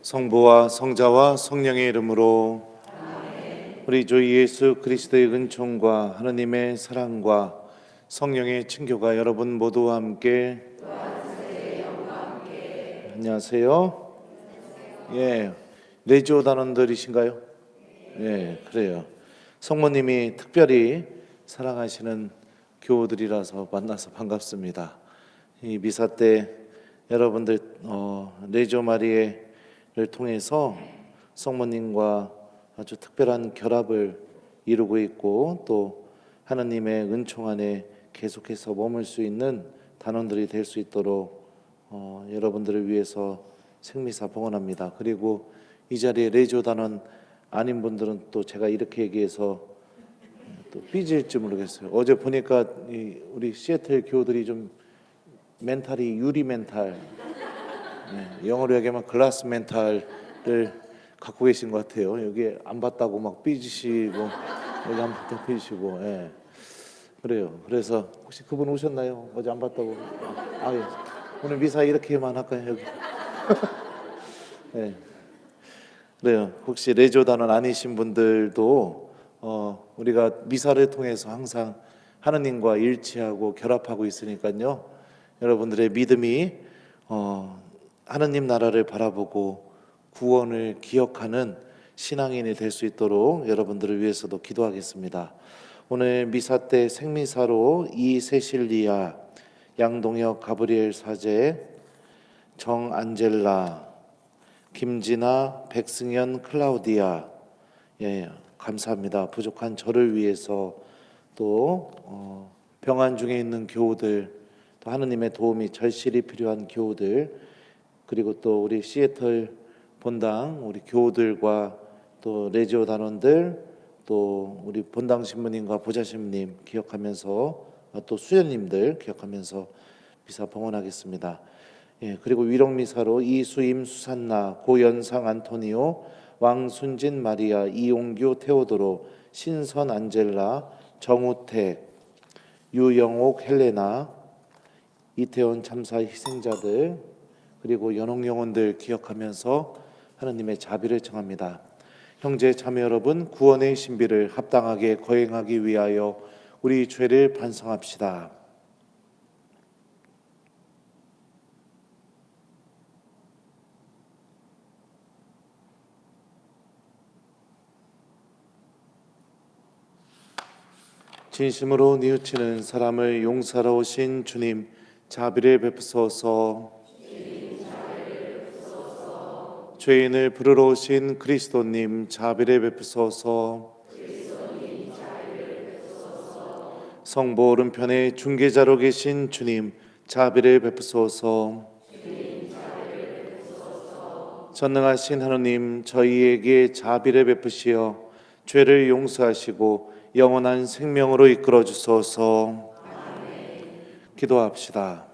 성부와 성자와 성령의 이름으로 우리 주 예수 그리스도의 은총과 하느님의 사랑과 성령의 친교가 여러분 모두와 함께. 안녕하세요. 예, 레지오 단원들이신가요? 예, 그래요. 성모님이 특별히 사랑하시는 교우들이라서 만나서 반갑습니다. 이 미사 때 여러분들 레지오 마리에를 통해서 성모님과 아주 특별한 결합을 이루고 있고 또 하나님의 은총 안에 계속해서 머물 수 있는 단원들이 될 수 있도록 여러분들을 위해서 생미사 봉헌합니다. 그리고 이 자리에 레지오 단원 아닌 분들은 또 제가 이렇게 얘기해서 또 삐질지 모르겠어요. 어제 보니까 우리 시애틀 교우들이 좀 멘탈이 유리 멘탈, 영어로 얘기하면 글라스 멘탈을 갖고 계신 것 같아요. 여기 안 봤다고 막 삐지시고 여기 안 봤다고 삐지시고, 예. 그래요. 그래서 혹시 그분 오셨나요? 어제 안 봤다고. 예. 오늘 미사 이렇게만 할까요 여기? 네. 그래요. 혹시 레지오 단원 아니신 분들도 우리가 미사를 통해서 항상 하느님과 일치하고 결합하고 있으니까요. 여러분들의 믿음이 하느님 나라를 바라보고 구원을 기억하는 신앙인이 될 수 있도록 여러분들을 위해서도 기도하겠습니다. 오늘 미사 때 생미사로 이세실리아, 양동혁 가브리엘 사제, 정안젤라, 김진아, 백승현, 클라우디아, 예, 감사합니다. 부족한 저를 위해서 또 병환 중에 있는 교우들, 또 하느님의 도움이 절실히 필요한 교우들, 그리고 또 우리 시애틀 본당 우리 교우들과 또 레지오 단원들, 또 우리 본당 신부님과 보좌 신부님 기억하면서 또 수녀님들 기억하면서 미사 봉헌하겠습니다. 예, 그리고 위령 미사로 이수임, 수산나, 고연상 안토니오, 왕순진 마리아, 이용규 테오도로, 신선 안젤라, 정우택, 유영옥 헬레나, 이태원 참사 희생자들, 그리고 연옥 영혼들 기억하면서 하느님의 자비를 청합니다. 형제 자매 여러분, 구원의 신비를 합당하게 거행하기 위하여 우리 죄를 반성합시다. 진심으로 뉘우치는 사람을 용서하러 오신 주님, 자비를 베푸소서. 죄인을 부르러 오신 그리스도님, 자비를 베푸소서. 성부 오른편에 중개자로 계신 주님, 자비를 베푸소서. 전능하신 하느님, 저희에게 자비를 베푸시어 죄를 용서하시고 영원한 생명으로 이끌어 주소서. 기도합시다.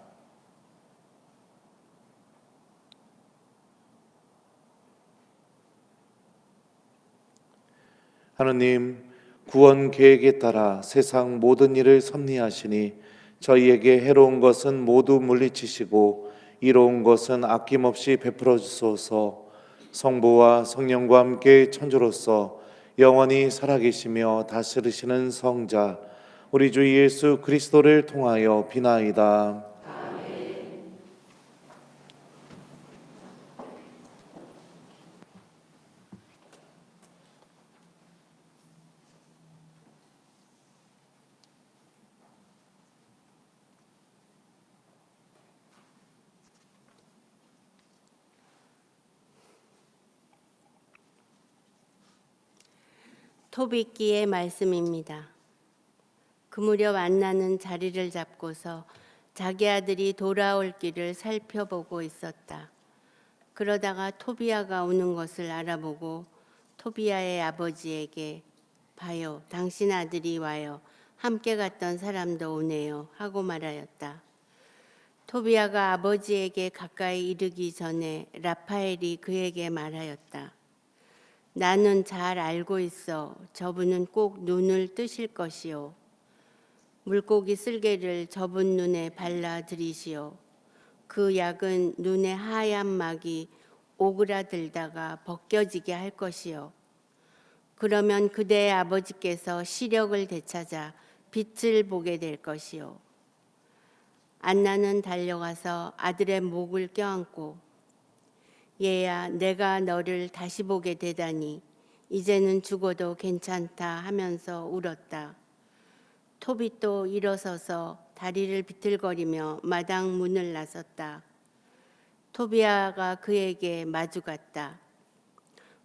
하느님, 구원 계획에 따라 세상 모든 일을 섭리하시니 저희에게 해로운 것은 모두 물리치시고 이로운 것은 아낌없이 베풀어 주소서. 성부와 성령과 함께 천주로서 영원히 살아계시며 다스리시는 성자 우리 주 예수 그리스도를 통하여 비나이다. 토비기의 말씀입니다. 그 무렵 안나는 자리를 잡고서 자기 아들이 돌아올 길을 살펴보고 있었다. 그러다가 토비아가 오는 것을 알아보고 토비아의 아버지에게 봐요, 당신 아들이 와요. 함께 갔던 사람도 오네요 하고 말하였다. 토비아가 아버지에게 가까이 이르기 전에 라파엘이 그에게 말하였다. 나는 잘 알고 있어. 저분은 꼭 눈을 뜨실 것이요. 물고기 쓸개를 저분 눈에 발라 들이시오. 그 약은 눈의 하얀 막이 오그라들다가 벗겨지게 할 것이요. 그러면 그대의 아버지께서 시력을 되찾아 빛을 보게 될 것이요. 안나는 달려가서 아들의 목을 껴안고 얘야 내가 너를 다시 보게 되다니 이제는 죽어도 괜찮다 하면서 울었다. 톱이 또 일어서서 다리를 비틀거리며 마당 문을 나섰다. 토비아가 그에게 마주갔다.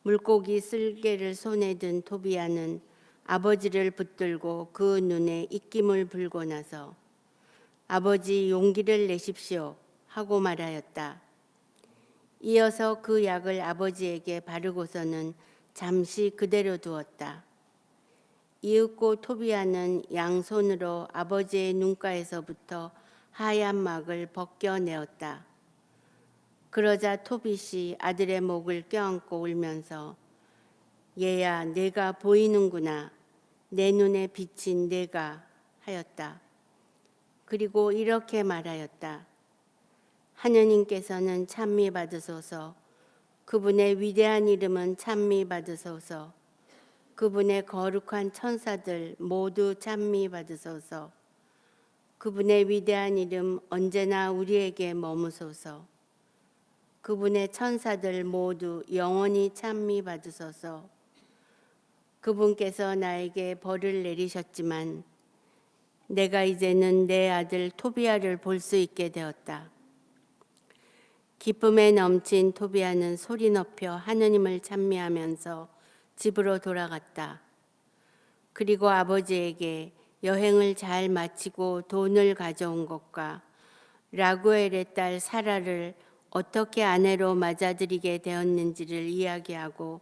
물고기 쓸개를 손에 든 토비아는 아버지를 붙들고 그 눈에 입김을 불고 나서 아버지 용기를 내십시오 하고 말하였다. 이어서 그 약을 아버지에게 바르고서는 잠시 그대로 두었다. 이윽고 토비아는 양손으로 아버지의 눈가에서부터 하얀 막을 벗겨내었다. 그러자 토빗이 아들의 목을 껴안고 울면서 얘야 내가 보이는구나. 내 눈에 비친 내가 하였다. 그리고 이렇게 말하였다. 하느님께서는 찬미 받으소서. 그분의 위대한 이름은 찬미 받으소서. 그분의 거룩한 천사들 모두 찬미 받으소서. 그분의 위대한 이름 언제나 우리에게 머무소서. 그분의 천사들 모두 영원히 찬미 받으소서. 그분께서 나에게 벌을 내리셨지만 내가 이제는 내 아들 토비아를 볼 수 있게 되었다. 기쁨에 넘친 토비아는 소리 높여 하느님을 찬미하면서 집으로 돌아갔다. 그리고 아버지에게 여행을 잘 마치고 돈을 가져온 것과 라구엘의 딸 사라를 어떻게 아내로 맞아들이게 되었는지를 이야기하고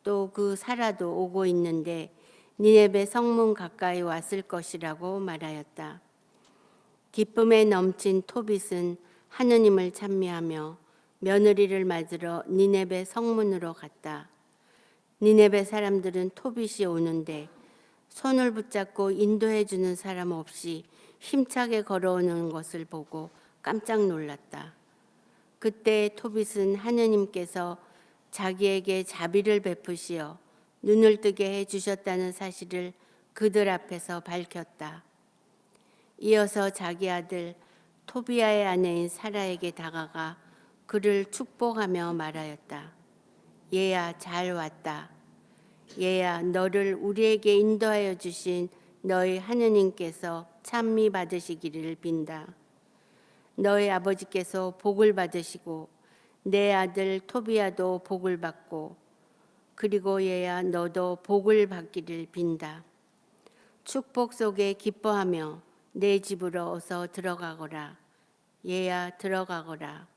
또 그 사라도 오고 있는데 니네베 성문 가까이 왔을 것이라고 말하였다. 기쁨에 넘친 토빗은 하느님을 찬미하며 며느리를 맞으러 니네베 성문으로 갔다. 니네베 사람들은 토빗이 오는데 손을 붙잡고 인도해 주는 사람 없이 힘차게 걸어오는 것을 보고 깜짝 놀랐다. 그때 토빗은 하느님께서 자기에게 자비를 베푸시어 눈을 뜨게 해주셨다는 사실을 그들 앞에서 밝혔다. 이어서 자기 아들 토비아의 아내인 사라에게 다가가 그를 축복하며 말하였다. 얘야 잘 왔다. 얘야 너를 우리에게 인도하여 주신 너희 하느님께서 찬미 받으시기를 빈다. 너희 아버지께서 복을 받으시고 내 아들 토비아도 복을 받고 그리고 얘야 너도 복을 받기를 빈다. 축복 속에 기뻐하며 내 집으로 어서 들어가거라. 얘야 들어가거라.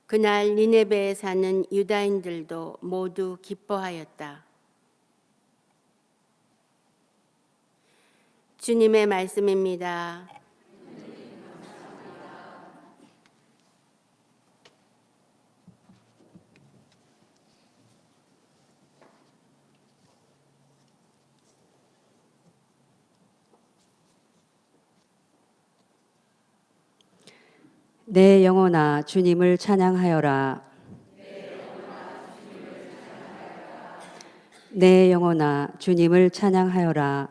그날 니네베에 사는 유다인들도 모두 기뻐하였다. 주님의 말씀입니다. 내 영혼아 주님을 찬양하여라. 내 영혼아 주님을 찬양하여라.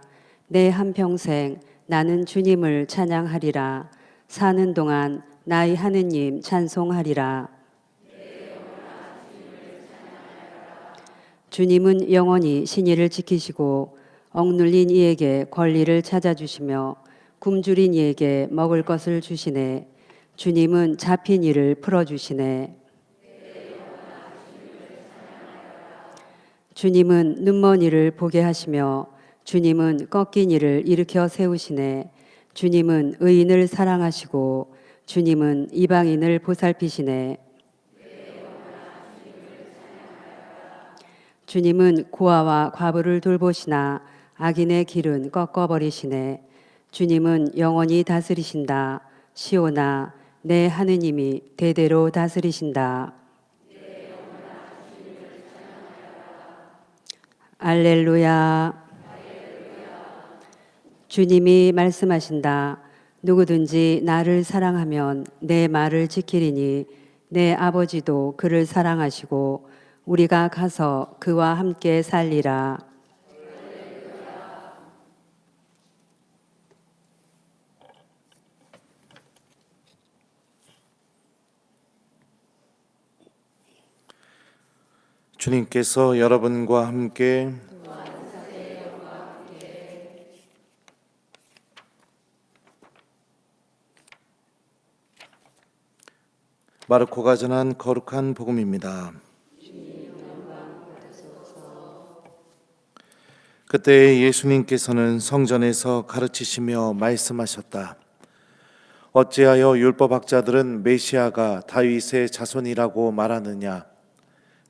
내 한평생 나는 주님을 찬양하리라. 사는 동안 나의 하느님 찬송하리라. 주님은 영원히 신의를 지키시고 억눌린 이에게 권리를 찾아주시며 굶주린 이에게 먹을 것을 주시네. 주님은 잡힌 이를 풀어주시네. 주님은 눈먼 이를 보게 하시며 주님은 꺾인 이를 일으켜 세우시네. 주님은 의인을 사랑하시고 주님은 이방인을 보살피시네. 주님은 고아와 과부를 돌보시나 악인의 길은 꺾어버리시네. 주님은 영원히 다스리신다. 시온아 내 하느님이 대대로 다스리신다. 알렐루야. 주님이 말씀하신다. 누구든지 나를 사랑하면 내 말을 지키리니 내 아버지도 그를 사랑하시고 우리가 가서 그와 함께 살리라. 주님께서 여러분과 함께 마르코가 전한 거룩한 복음입니다. 그때 예수님께서는 성전에서 가르치시며 말씀하셨다. 어찌하여 율법학자들은 메시아가 다윗의 자손이라고 말하느냐?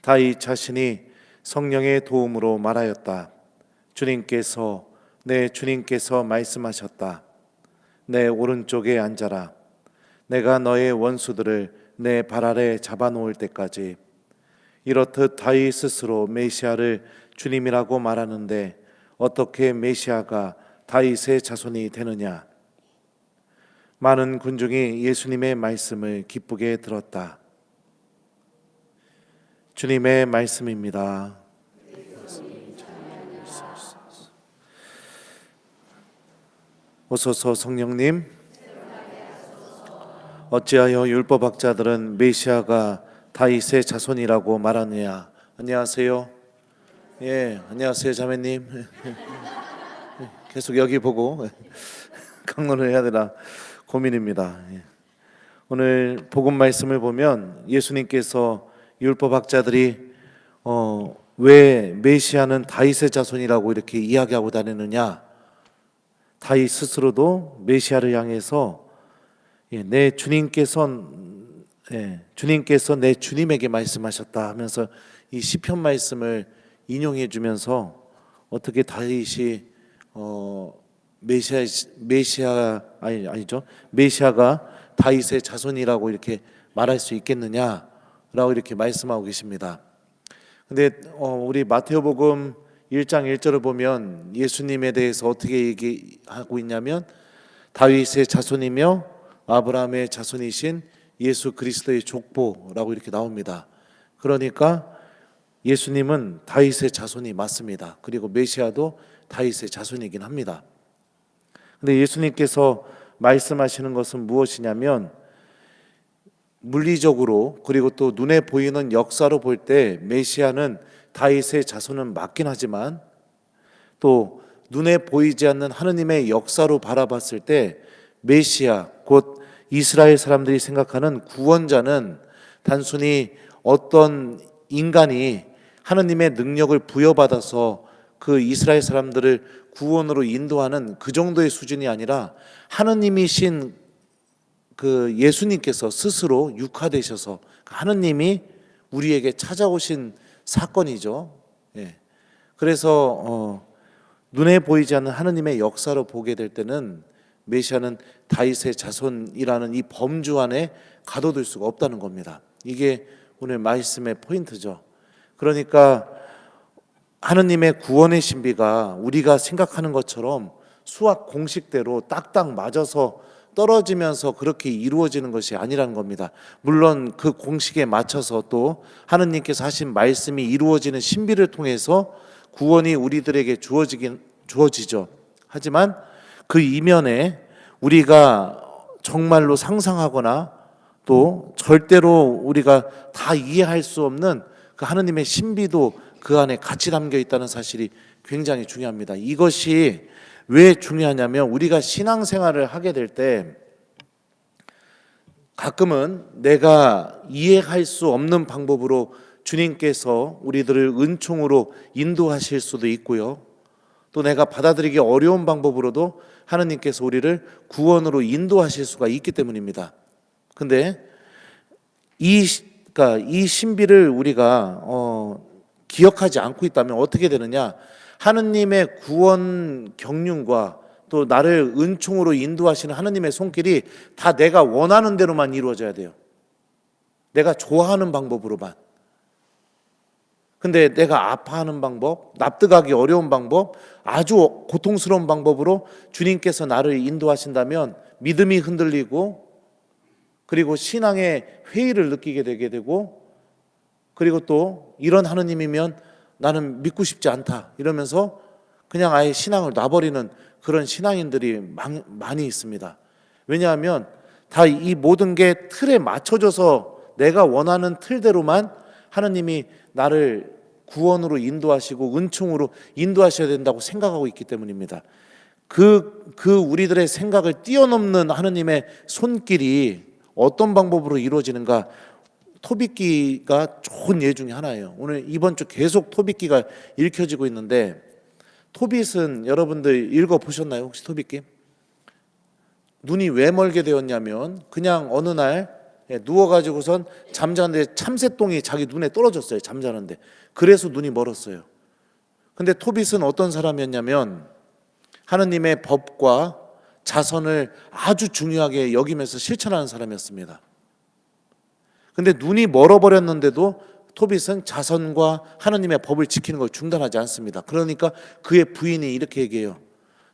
다윗 자신이 성령의 도움으로 말하였다. 주님께서 말씀하셨다. 내 오른쪽에 앉아라. 내가 너의 원수들을 내 발 아래 잡아놓을 때까지. 이렇듯 다윗 스스로 메시아를 주님이라고 말하는데 어떻게 메시아가 다윗의 자손이 되느냐? 많은 군중이 예수님의 말씀을 기쁘게 들었다. 주님의 말씀입니다. 오소서 성령님, 어찌하여 율법학자들은 메시아가 다윗의 자손이라고 말하느냐? 안녕하세요. 예, 안녕하세요 자매님. 계속 여기 보고 강론을 해야 되나 고민입니다. 오늘 복음 말씀을 보면 예수님께서 율법학자들이 왜 메시아는 다윗의 자손이라고 이렇게 이야기하고 다니느냐? 다윗 스스로도 메시아를 향해서 주님께서 내 주님에게 말씀하셨다 하면서 이 시편 말씀을 인용해 주면서 어떻게 다윗이 메시아가 다윗의 자손이라고 이렇게 말할 수 있겠느냐라고 이렇게 말씀하고 계십니다. 근데 우리 마태오복음 1장 1절을 보면 예수님에 대해서 어떻게 얘기하고 있냐면 다윗의 자손이며 아브라함의 자손이신 예수 그리스도의 족보라고 이렇게 나옵니다. 그러니까 예수님은 다윗의 자손이 맞습니다. 그리고 메시아도 다윗의 자손이긴 합니다. 근데 예수님께서 말씀하시는 것은 무엇이냐면 물리적으로 그리고 또 눈에 보이는 역사로 볼 때 메시아는 다윗의 자손은 맞긴 하지만 또 눈에 보이지 않는 하느님의 역사로 바라봤을 때 메시아 곧 이스라엘 사람들이 생각하는 구원자는 단순히 어떤 인간이 하느님의 능력을 부여받아서 그 이스라엘 사람들을 구원으로 인도하는 그 정도의 수준이 아니라 하느님이신 그 예수님께서 스스로 육화되셔서 하느님이 우리에게 찾아오신 사건이죠. 그래서 눈에 보이지 않는 하느님의 역사로 보게 될 때는 메시아는 다윗의 자손이라는 이 범주 안에 가둬둘 수가 없다는 겁니다. 이게 오늘 말씀의 포인트죠. 그러니까 하느님의 구원의 신비가 우리가 생각하는 것처럼 수학 공식대로 딱딱 맞아서 떨어지면서 그렇게 이루어지는 것이 아니라는 겁니다. 물론 그 공식에 맞춰서 또 하느님께서 하신 말씀이 이루어지는 신비를 통해서 구원이 우리들에게 주어지죠. 하지만 그 이면에 우리가 정말로 상상하거나 또 절대로 우리가 다 이해할 수 없는 그 하느님의 신비도 그 안에 같이 담겨 있다는 사실이 굉장히 중요합니다. 이것이 왜 중요하냐면 우리가 신앙생활을 하게 될 때 가끔은 내가 이해할 수 없는 방법으로 주님께서 우리들을 은총으로 인도하실 수도 있고요. 또 내가 받아들이기 어려운 방법으로도 하느님께서 우리를 구원으로 인도하실 수가 있기 때문입니다. 근데 이 신비를 우리가 기억하지 않고 있다면 어떻게 되느냐? 하느님의 구원 경륜과 또 나를 은총으로 인도하시는 하느님의 손길이 다 내가 원하는 대로만 이루어져야 돼요. 내가 좋아하는 방법으로만. 근데 내가 아파하는 방법, 납득하기 어려운 방법, 아주 고통스러운 방법으로 주님께서 나를 인도하신다면 믿음이 흔들리고 그리고 신앙의 회의를 느끼게 되게 되고, 그리고 또 이런 하느님이면 나는 믿고 싶지 않다 이러면서 그냥 아예 신앙을 놔버리는 그런 신앙인들이 많이 있습니다. 왜냐하면 다 이 모든 게 틀에 맞춰져서 내가 원하는 틀대로만 하느님이 나를 구원으로 인도하시고 은총으로 인도하셔야 된다고 생각하고 있기 때문입니다. 그 우리들의 생각을 뛰어넘는 하느님의 손길이 어떤 방법으로 이루어지는가, 토빗기가 좋은 예 중에 하나예요. 오늘 이번 주 계속 토빗기가 읽혀지고 있는데, 토빗은 여러분들 읽어보셨나요? 혹시 토빗기? 눈이 왜 멀게 되었냐면 그냥 어느 날 누워가지고선 잠자는데 참새똥이 자기 눈에 떨어졌어요. 잠자는데. 그래서 눈이 멀었어요. 근데 토빗은 어떤 사람이었냐면 하느님의 법과 자선을 아주 중요하게 여기면서 실천하는 사람이었습니다. 근데 눈이 멀어버렸는데도 토빗은 자선과 하느님의 법을 지키는 걸 중단하지 않습니다. 그러니까 그의 부인이 이렇게 얘기해요.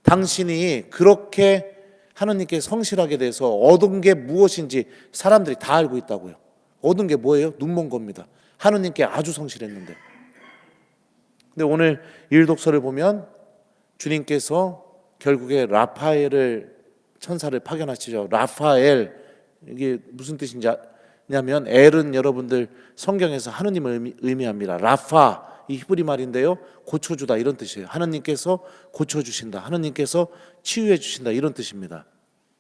당신이 그렇게 하느님께 성실하게 돼서 얻은 게 무엇인지 사람들이 다 알고 있다고요. 얻은 게 뭐예요? 눈먼 겁니다. 하느님께 아주 성실했는데. 근데 오늘 일독서를 보면 주님께서 결국에 라파엘을 천사를 파견하시죠. 라파엘, 이게 무슨 뜻이냐면 엘은 여러분들 성경에서 하느님을 의미합니다. 라파, 이 히브리 말인데요, 고쳐주다 이런 뜻이에요. 하느님께서 고쳐주신다, 하느님께서 치유해 주신다 이런 뜻입니다.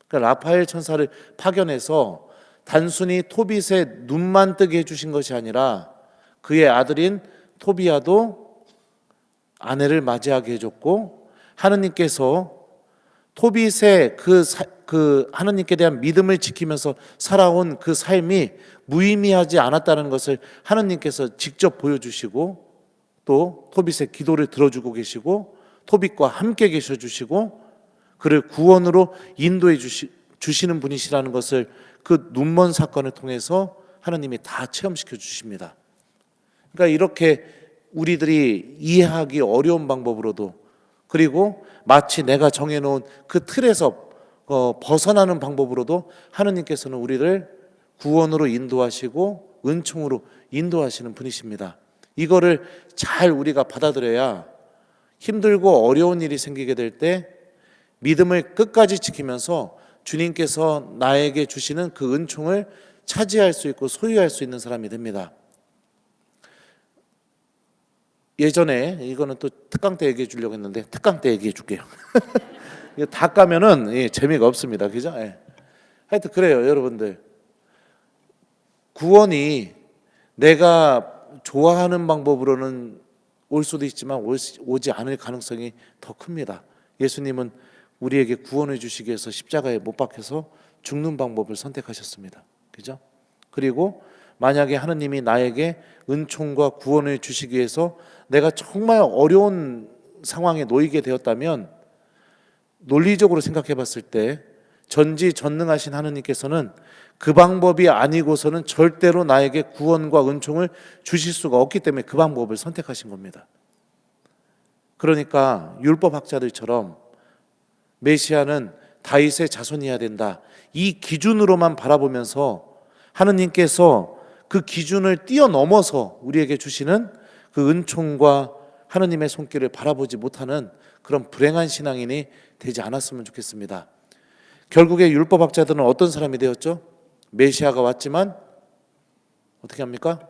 그러니까 라파엘 천사를 파견해서 단순히 토빗의 눈만 뜨게 해주신 것이 아니라 그의 아들인 토비야도 아내를 맞이하게 해줬고, 하느님께서 토빗의 그 하느님께 대한 믿음을 지키면서 살아온 그 삶이 무의미하지 않았다는 것을 하느님께서 직접 보여주시고, 또 토빗의 기도를 들어주고 계시고 토빗과 함께 계셔 주시고 그를 구원으로 인도해 주시는 분이시라는 것을 그 눈먼 사건을 통해서 하느님이 다 체험시켜 주십니다. 그러니까 이렇게 우리들이 이해하기 어려운 방법으로도, 그리고 마치 내가 정해놓은 그 틀에서 벗어나는 방법으로도 하느님께서는 우리를 구원으로 인도하시고 은총으로 인도하시는 분이십니다. 이거를 잘 우리가 받아들여야 힘들고 어려운 일이 생기게 될 때 믿음을 끝까지 지키면서 주님께서 나에게 주시는 그 은총을 차지할 수 있고 소유할 수 있는 사람이 됩니다. 예전에 이거는 또 특강 때 얘기해 주려고 했는데 특강 때 얘기해 줄게요. 이거 다 까면은 재미가 없습니다. 그죠? 하여튼 그래요, 여러분들. 구원이 내가 좋아하는 방법으로는 올 수도 있지만 오지 않을 가능성이 더 큽니다. 예수님은 우리에게 구원을 주시기 위해서 십자가에 못 박혀서 죽는 방법을 선택하셨습니다. 그죠? 그리고 만약에 하느님이 나에게 은총과 구원을 주시기 위해서 내가 정말 어려운 상황에 놓이게 되었다면, 논리적으로 생각해 봤을 때 전지전능하신 하느님께서는 그 방법이 아니고서는 절대로 나에게 구원과 은총을 주실 수가 없기 때문에 그 방법을 선택하신 겁니다. 그러니까 율법학자들처럼 메시아는 다윗의 자손이어야 된다, 이 기준으로만 바라보면서 하느님께서 그 기준을 뛰어넘어서 우리에게 주시는 그 은총과 하느님의 손길을 바라보지 못하는 그런 불행한 신앙인이 되지 않았으면 좋겠습니다. 결국에 율법학자들은 어떤 사람이 되었죠? 메시아가 왔지만 어떻게 합니까?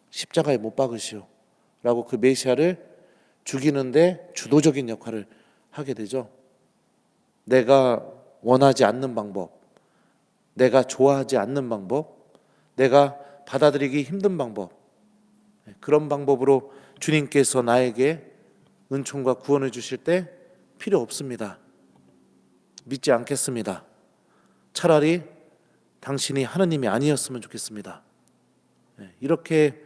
십자가에 못 박으시오 라고 그 메시아를 죽이는데 주도적인 역할을 하게 되죠. 내가 원하지 않는 방법, 내가 좋아하지 않는 방법, 내가 받아들이기 힘든 방법, 그런 방법으로 주님께서 나에게 은총과 구원을 주실 때 필요 없습니다. 믿지 않겠습니다. 차라리 당신이 하느님이 아니었으면 좋겠습니다. 이렇게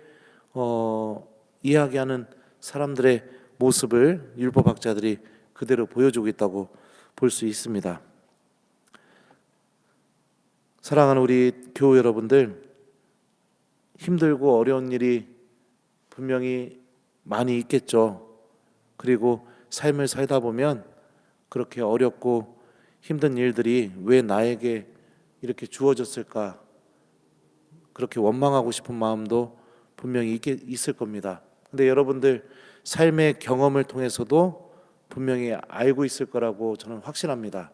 이야기하는 사람들의 모습을 율법학자들이 그대로 보여주고 있다고 볼 수 있습니다. 사랑하는 우리 교우 여러분들, 힘들고 어려운 일이 분명히 많이 있겠죠. 그리고 삶을 살다 보면 그렇게 어렵고 힘든 일들이 왜 나에게 이렇게 주어졌을까 그렇게 원망하고 싶은 마음도 분명히 있을 겁니다. 근데 여러분들 삶의 경험을 통해서도 분명히 알고 있을 거라고 저는 확신합니다.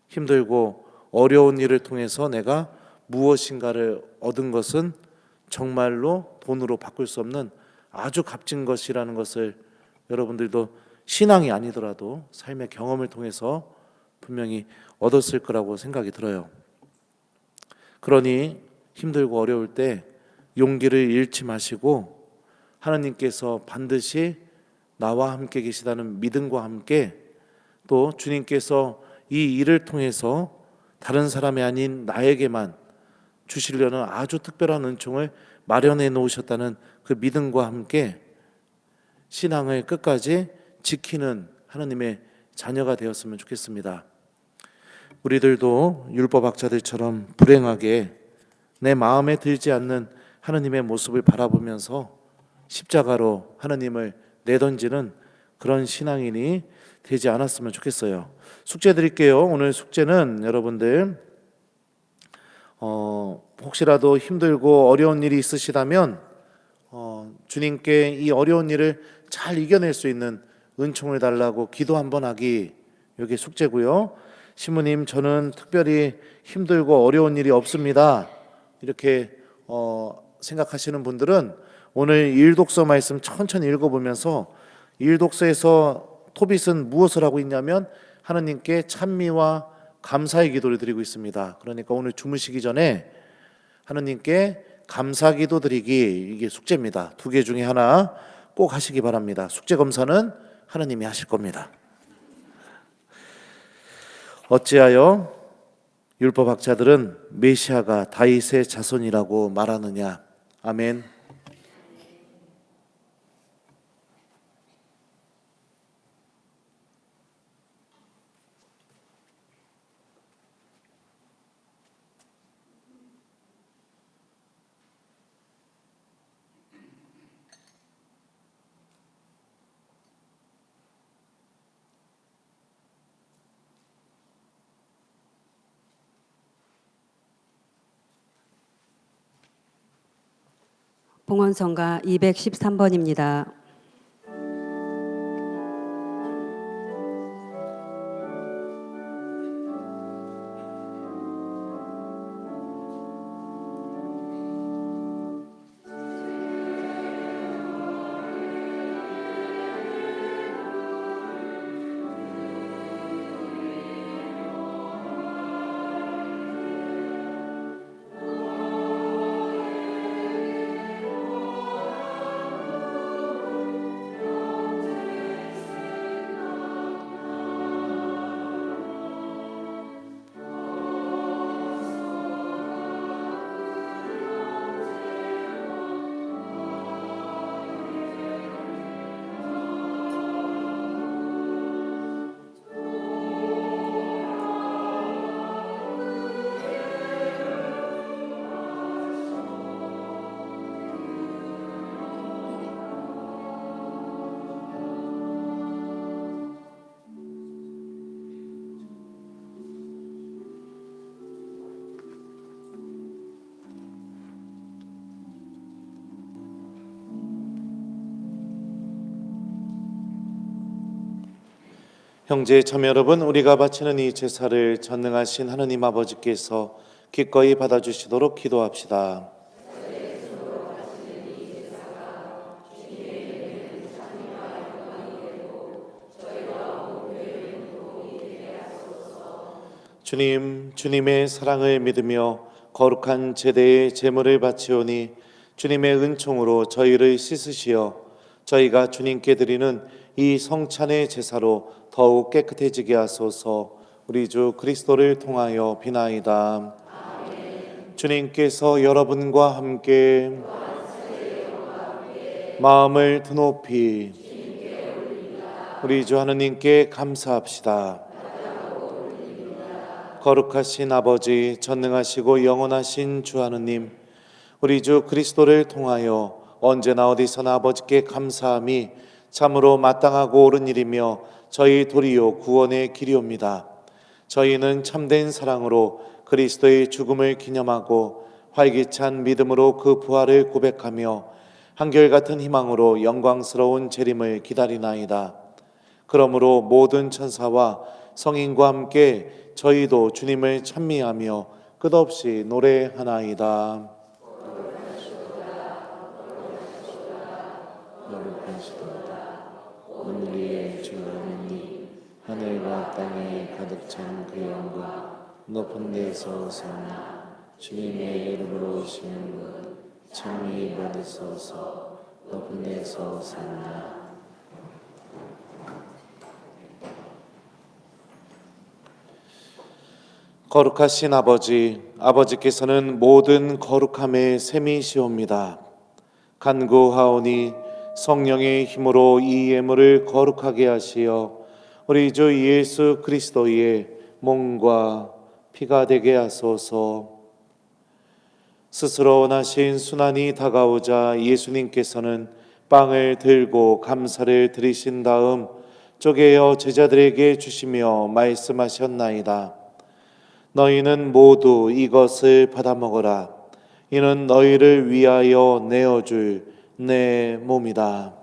힘들고 어려운 일을 통해서 내가 무엇인가를 얻은 것은 정말로 돈으로 바꿀 수 없는 아주 값진 것이라는 것을 여러분들도 신앙이 아니더라도 삶의 경험을 통해서 분명히 얻었을 거라고 생각이 들어요. 그러니 힘들고 어려울 때 용기를 잃지 마시고 하나님께서 반드시 나와 함께 계시다는 믿음과 함께 또 주님께서 이 일을 통해서 다른 사람이 아닌 나에게만 주시려는 아주 특별한 은총을 마련해 놓으셨다는 그 믿음과 함께 신앙을 끝까지 지키는 하나님의 자녀가 되었으면 좋겠습니다. 우리들도 율법학자들처럼 불행하게 내 마음에 들지 않는 하나님의 모습을 바라보면서 십자가로 하나님을 내던지는 그런 신앙인이 되지 않았으면 좋겠어요. 숙제 드릴게요. 오늘 숙제는 여러분들 혹시라도 힘들고 어려운 일이 있으시다면 주님께 이 어려운 일을 잘 이겨낼 수 있는 은총을 달라고 기도 한번 하기, 이게 숙제고요. 신부님, 저는 특별히 힘들고 어려운 일이 없습니다, 이렇게 생각하시는 분들은 오늘 일독서 말씀 천천히 읽어보면서 일독서에서 토빗은 무엇을 하고 있냐면 하나님께 찬미와 감사의 기도를 드리고 있습니다. 그러니까 오늘 주무시기 전에 하나님께 감사 기도 드리기, 이게 숙제입니다. 2개 중에 하나 꼭 하시기 바랍니다. 숙제 검사는 하나님이 하실 겁니다. 어찌하여 율법학자들은 메시아가 다윗의 자손이라고 말하느냐. 아멘. 봉헌성가 213번입니다. 형제 자매 여러분, 우리가 바치는 이 제사를 전능하신 하나님 아버지께서 기꺼이 받아주시도록 기도합시다. 주님, 주님의 사랑을 믿으며 거룩한 제대의 제물을 바치오니 주님의 은총으로 저희를 씻으시어 저희가 주님께 드리는 이 성찬의 제사로 더욱 깨끗해지게 하소서. 우리 주 그리스도를 통하여 비나이다. 아멘. 주님께서 여러분과 함께 마음을 드높이 우리 주 하느님께 감사합시다. 거룩하신 아버지, 전능하시고 영원하신 주 하느님, 우리 주 그리스도를 통하여 언제나 어디서나 아버지께 감사함이 참으로 마땅하고 옳은 일이며 저희 도리요 구원의 길이옵니다. 저희는 참된 사랑으로 그리스도의 죽음을 기념하고 활기찬 믿음으로 그 부활을 고백하며 한결같은 희망으로 영광스러운 재림을 기다리나이다. 그러므로 모든 천사와 성인과 함께 저희도 주님을 찬미하며 끝없이 노래하나이다. 오늘의 주님, 하늘과 땅에 가득 찬 그 영광, 높은 데서 오사나, 주님의 이름으로 오시는 분, 찬미 받으소서. 높은 데서 오사나. 거룩하신 아버지, 아버지께서는 모든 거룩함의 셈이시옵니다. 간구하오니 성령의 힘으로 이 예물을 거룩하게 하시어 우리 주 예수 그리스도의 몸과 피가 되게 하소서. 스스로 원하신 순환이 다가오자 예수님께서는 빵을 들고 감사를 드리신 다음 쪼개어 제자들에게 주시며 말씀하셨나이다. 너희는 모두 이것을 받아 먹어라. 이는 너희를 위하여 내어줄 내 몸이다.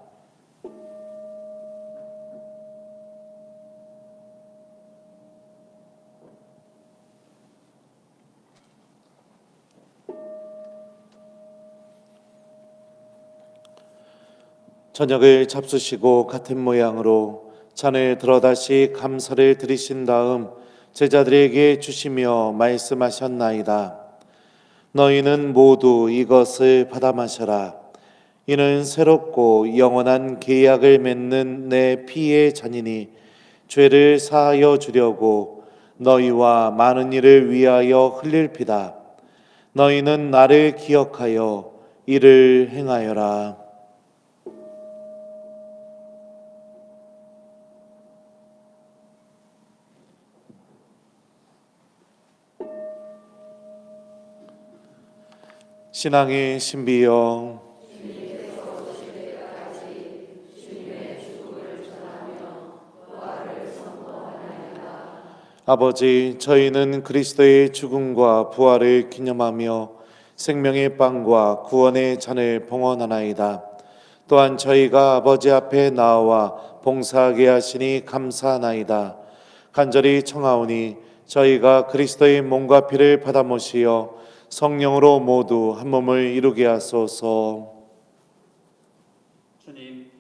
저녁을 잡수시고 같은 모양으로 잔을 들어 다시 감사를 드리신 다음 제자들에게 주시며 말씀하셨나이다. 너희는 모두 이것을 받아 마셔라. 이는 새롭고 영원한 계약을 맺는 내 피의 잔이니 죄를 사하여 주려고 너희와 많은 이를 위하여 흘릴 피다. 너희는 나를 기억하여 이를 행하여라. 신앙의 신비여, 아버지, 저희는 그리스도의 죽음과 부활을 기념하며 생명의 빵과 구원의 잔을 봉헌하나이다. 또한 저희가 아버지 앞에 나와 봉사하게 하시니 감사하나이다. 간절히 청하오니 저희가 그리스도의 몸과 피를 받아 모시어 성령으로 모두 한 몸을 이루게 하소서. 주님,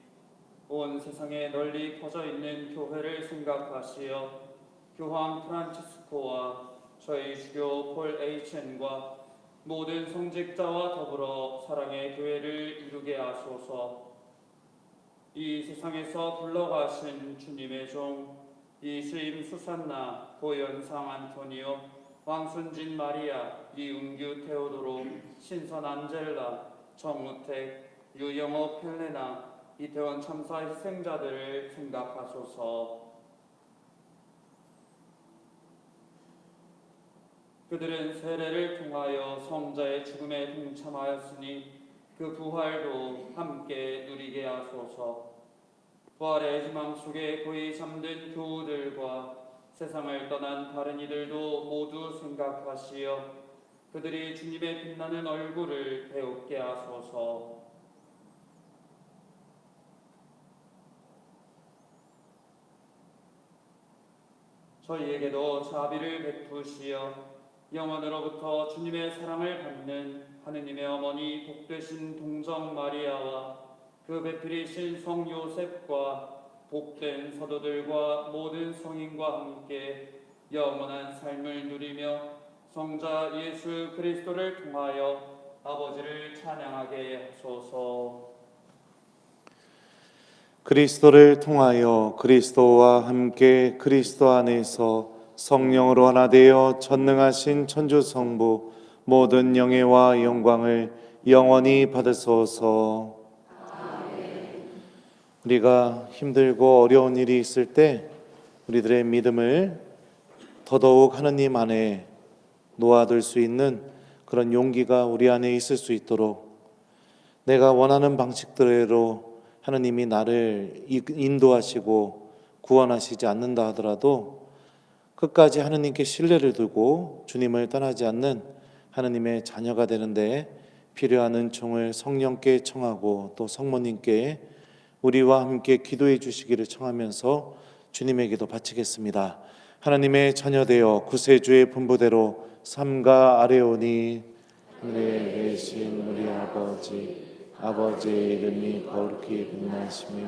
온 세상에 널리 퍼져 있는 교회를 생각하시어 교황 프란치스코와 저희 주교 폴 HN과 모든 성직자와 더불어 사랑의 교회를 이루게 하소서. 이 세상에서 불러가신 주님의 종 이수임 수산나 고연상 안토니오 왕순진 마리아 이은규 테오도로 신선 안젤라 정우택 유영호 펠레나 이태원 참사 희생자들을 생각하소서. 그들은 세례를 통하여 성자의 죽음에 동참하였으니 그 부활도 함께 누리게 하소서. 부활의 희망 속에 고이 잠든 교우들과 세상을 떠난 다른 이들도 모두 생각하시어 그들이 주님의 빛나는 얼굴을 배우게 하소서. 저희에게도 자비를 베푸시어 영원으로부터 주님의 사랑을 받는 하느님의 어머니 복되신 동정 마리아와 그 배필이신 성 요셉과 복된 사도들과 모든 성인과 함께 영원한 삶을 누리며 성자 예수 그리스도를 통하여 아버지를 찬양하게 하소서. 그리스도를 통하여 그리스도와 함께 그리스도 안에서 성령으로 하나 되어 전능하신 천주 성부 모든 영예와 영광을 영원히 받으소서. 우리가 힘들고 어려운 일이 있을 때 우리들의 믿음을 더더욱 하느님 안에 놓아둘 수 있는 그런 용기가 우리 안에 있을 수 있도록 내가 원하는 방식대로 하느님이 나를 인도하시고 구원하시지 않는다 하더라도 끝까지 하느님께 신뢰를 두고 주님을 떠나지 않는 하느님의 자녀가 되는데 필요한 은총을 성령께 청하고 또 성모님께 우리와 함께 기도해 주시기를 청하면서 주님에게도 바치겠습니다. 하나님의 자녀되어 구세주의 분부대로 삼가 아뢰오니 하늘에 계신 우리 아버지의 이름이 거룩히 빛나시며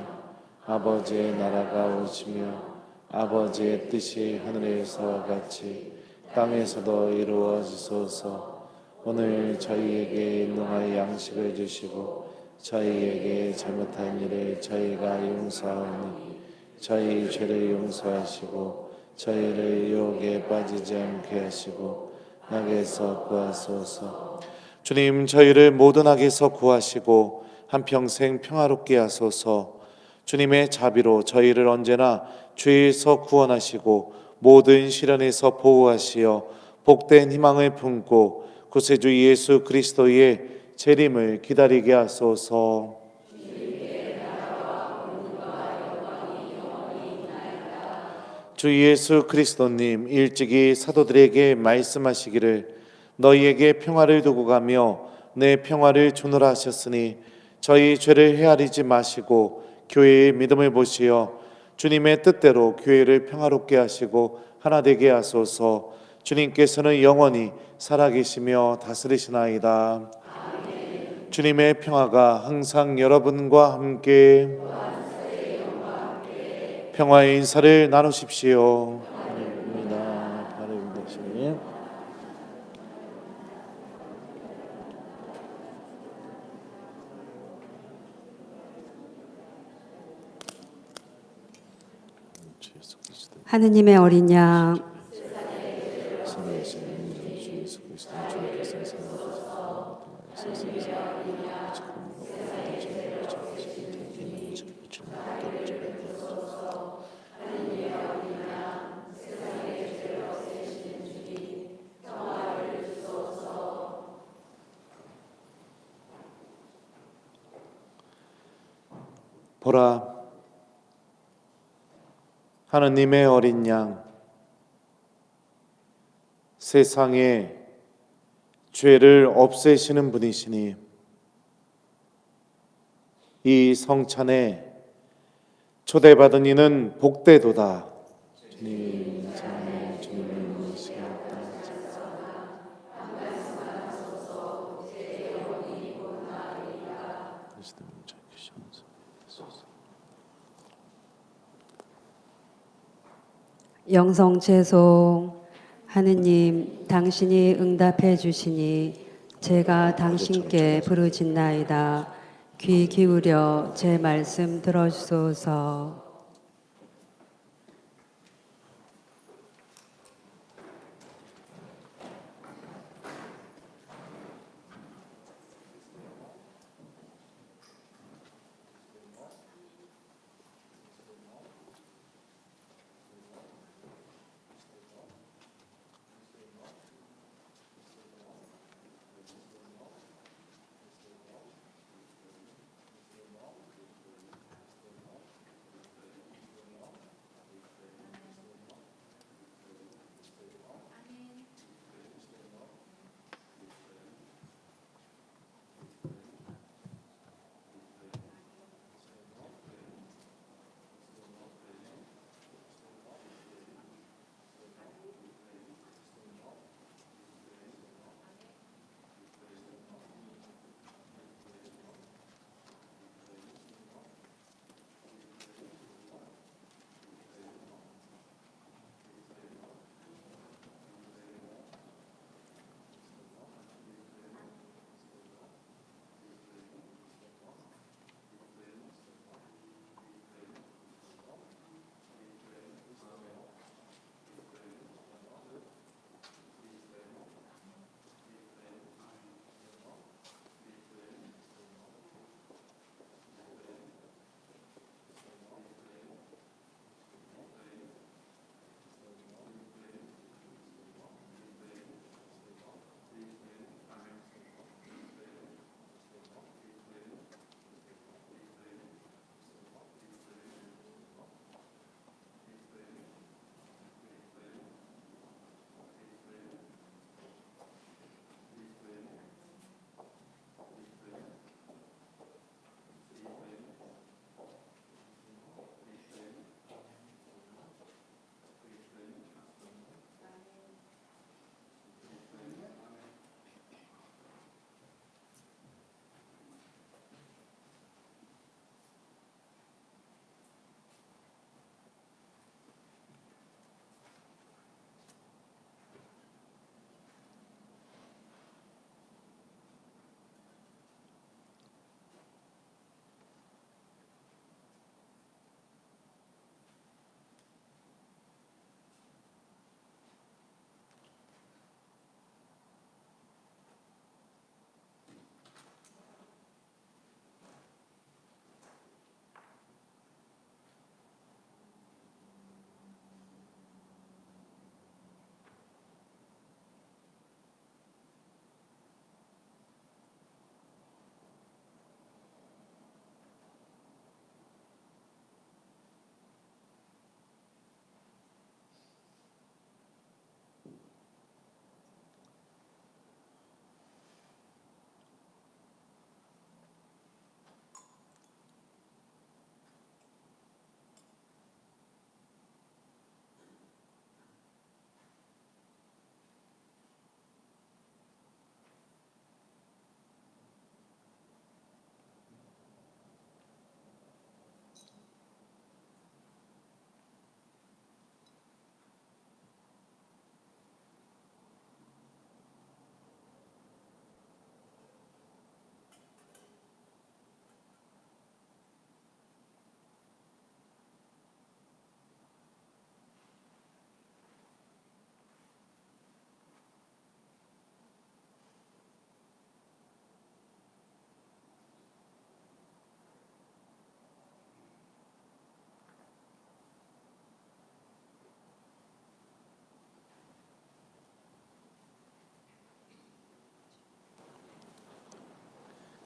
아버지의 나라가 오시며 아버지의 뜻이 하늘에서와 같이 땅에서도 이루어지소서. 오늘 저희에게 일용할 양식을 주시고 저희에게 잘못한 일을 저희가 용서하오니 저희 죄를 용서하시고 저희를 유혹에 빠지지 않게 하시고 악에서 구하소서. 주님, 저희를 모든 악에서 구하시고 한평생 평화롭게 하소서. 주님의 자비로 저희를 언제나 죄에서 구원하시고 모든 시련에서 보호하시어 복된 희망을 품고 구세주 예수 그리스도의 재림을 기다리게 하소서. 주 예수 그리스도님, 일찍이 사도들에게 말씀하시기를 너희에게 평화를 두고 가며 내 평화를 주노라 하셨으니 저희 죄를 헤아리지 마시고 교회의 믿음을 보시어 주님의 뜻대로 교회를 평화롭게 하시고 하나 되게 하소서. 주님께서는 영원히 살아계시며 다스리시나이다. 주님의 평화가 항상 여러분과 함께 평화의 인사를 나누십시오. 바랍니다. 바랍니다. 하느님의 어린 양 보라, 하느님의 어린 양, 세상의 죄를 없애시는 분이시니 이 성찬에 초대받은 이는 복되도다. 주님 참에 주님을 모시겠다. 영성 죄송. 하느님, 당신이 응답해 주시니 제가 당신께 부르짖나이다. 귀 기울여 제 말씀 들어주소서.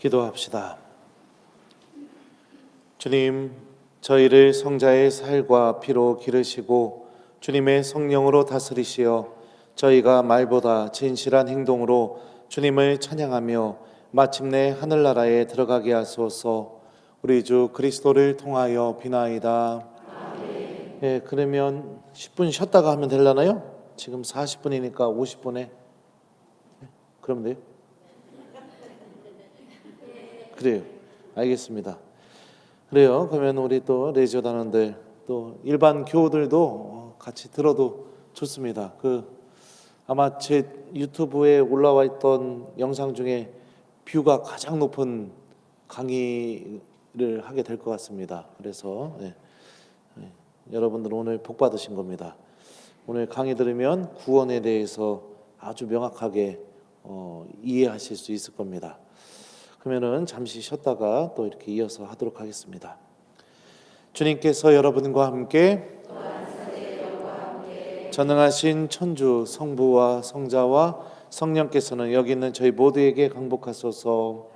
기도합시다. 주님, 저희를 성자의 살과 피로 기르시고 주님의 성령으로 다스리시어 저희가 말보다 진실한 행동으로 주님을 찬양하며 마침내 하늘나라에 들어가게 하소서. 우리 주 그리스도를 통하여 비나이다. 예, 그러면 10분 쉬었다가 하면 되려나요? 지금 40분이니까 50분에 그러면 돼요? 그래요. 알겠습니다. 그래요. 그러면 우리 또 레지오 단원들 또 일반 교우들도 같이 들어도 좋습니다. 아마 제 유튜브에 올라와 있던 영상 중에 뷰가 가장 높은 강의를 하게 될 것 같습니다. 그래서 여러분들 오늘 복 받으신 겁니다. 오늘 강의 들으면 구원에 대해서 아주 명확하게 이해하실 수 있을 겁니다. 그러면은 잠시 쉬었다가 또 이렇게 이어서 하도록 하겠습니다. 주님께서 여러분과 함께 전능하신 천주 성부와 성자와 성령께서는 여기 있는 저희 모두에게 강복하소서.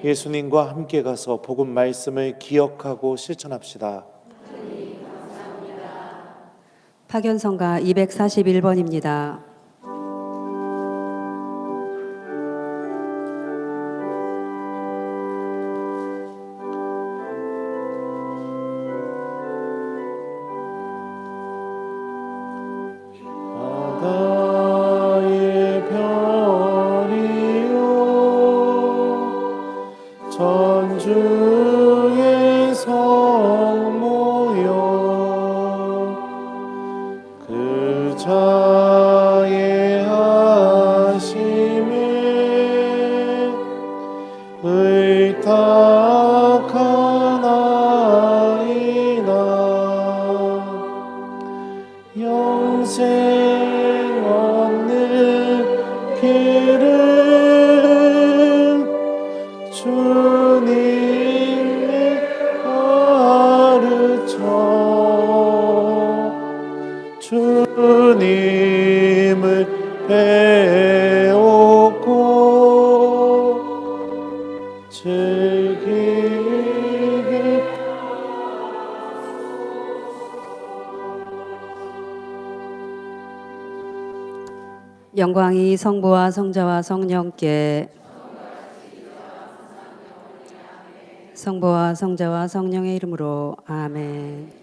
예수님과 함께 가서 복음 말씀을 기억하고 실천합시다. 파견성가 241번입니다. 바다의 별이요 천주의 성모여 그 자의 하심에 의탁하나이다. 영생 얻는 길을 주님의 가르쳐 주님을 배웠고 즐기게 영광이 성부와 성자와 성령께 성부와 성자와 성령의 이름으로 아멘.